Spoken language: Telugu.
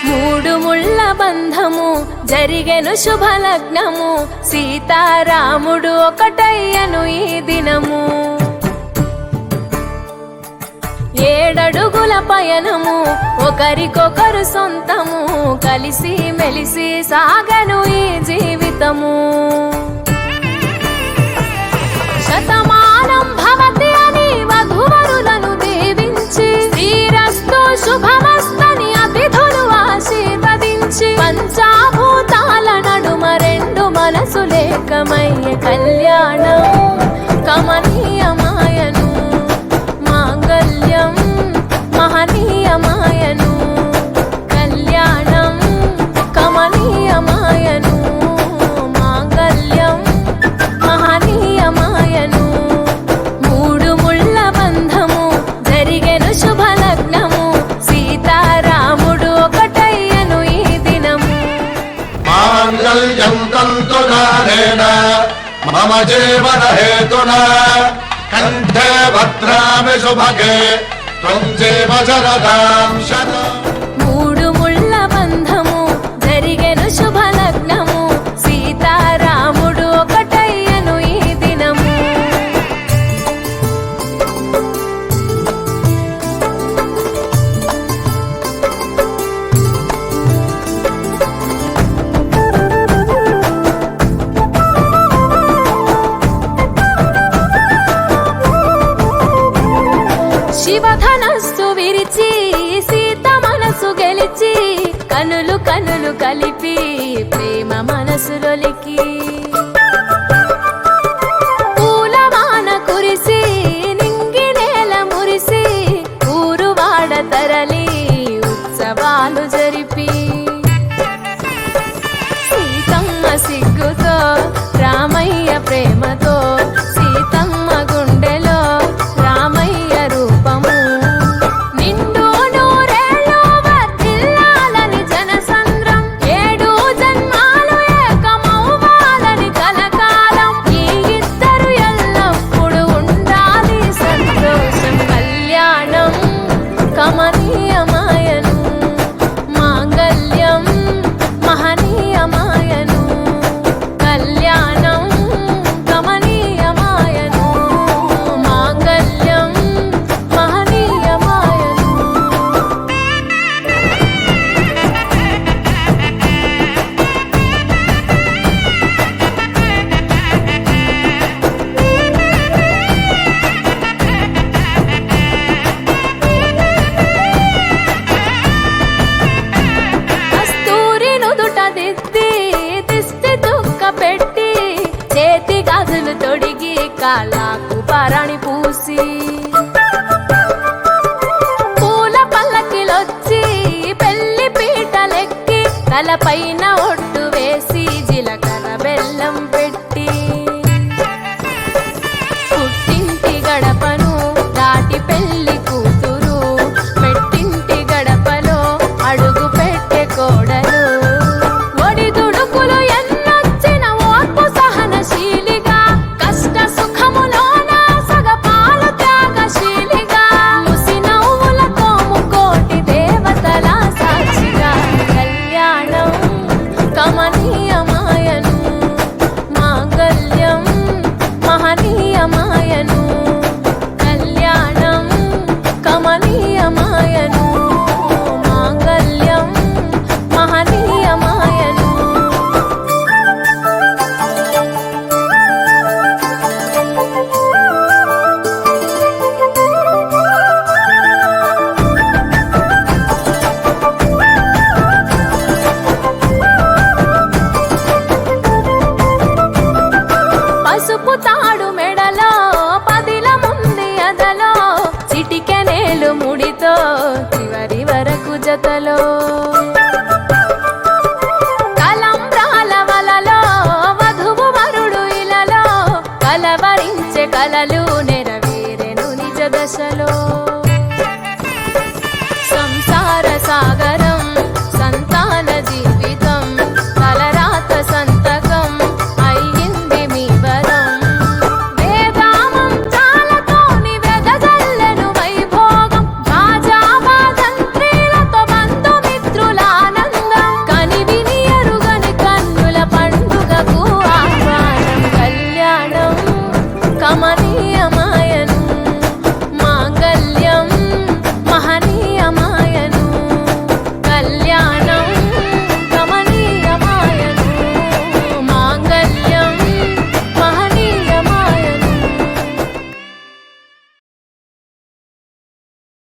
మూడు ముళ్ళ బంధము జరిగెను శుభలగ్నము, సీతారాముడు ఒకటయ్యను ఈ దినము. 7 అడుగుల పయనము ఒకరికొకరు సొంతము, కలిసి మెలిసి సాగను ఈ జీవితము. శతమానం భవతి అని వధువరులను దీవించి, శ్రీరస్తు శుభమస్తని అతిథులు ఆశీర్వదించి, పంచాభూతాల నడుమ 2 మనసులేకమయ్యే కళ్యాణం కమనీయమాయను, మాంగళ్యం మహనీయమాయను. కళ్యాణం కమనీయమాయను, మాంగళ్యం మహనీయమాయను. మూడు ముళ్ళ బంధము జరిగెను శుభలగ్నము, సీతారాముడు ఒకటయ్యను ఈ దినము. మాంగళ్యం తంతునానేన మమ జీవన హేతునా కంఠే భద్రామి శుభగే త్వం జీవ శరదాం శతం. మూడు ముళ్ళ బంధము జరిగెను శుభలగ్నము, సీతారాముడు ఒకటయ్యను ఈ దినము. శివధనస్సు విరిచి సీత మనసు గెలిచి, కనులు కనులు కలిపి ప్రేమ మనసులొలికి, పూలవాన కురిసి నింగి నేల మురిసి, ఊరువాడ తరలి ఉత్సవాలు జరిపి, సీతమ్మ సిగ్గుతో రామయ్య ప్రేమతో, సీతమ్మ గుండెలో రామయ్య రూపము. నిండు నూరేళ్ళు వర్ధిల్లాలని జనసంద్రం, 7 జన్మాలు ఏకమవ్వాలని కలకాలం, ఈ ఇద్దరు ఎల్లప్పుడు ఉండాలి సంతోషం. కళ్యాణం కమనీయమాయను, మాంగళ్యం మహనీయమాయను. కళ్యాణం కమనీయమాయను, మాంగళ్యం మహనీయమాయను. కస్తూరి నుదుట దిద్ది దిష్టి దుక్క పెట్టి, చేతి గాజులు తొడిగి కాళ్ళకు పరాణి పూసి, పూల పల్లకిలొచ్చి పెళ్లి పీటలెక్కి, తలపైన ఒట్టు వేసి జీలకర్ర బెల్లం పెట్టి, పుట్టింటి గడపను దాటి పెళ్లి కూతురు, పెట్టింటి గడపలో అడుగు పెట్టే కోడలు. ఒడిదుడుకులు ఎన్నొచ్చిన ఓర్పు సహనశీలిగా, కష్ట సుఖములోన సగపాలు త్యాగశీలిగా, ముసి నవ్వులతో ముకోటి దేవతల సాక్షిగా. కళ్యాణం కమనీయమాయను, మాంగళ్యం మహనీయమాయను. కళ్యాణం కమనీయమాయను, మాంగళ్యం మహనీయమాయను. పసుపు తాడు మెడలో పదిల ముంది అదలో, చిటికెనేలు ముడితో చివరి వరకు జతలో, కలంబ్రాల వలలో వధువు వరుడు ఇలలో, కలవరించే కలలు నెరవేరెను నిజ దశలో.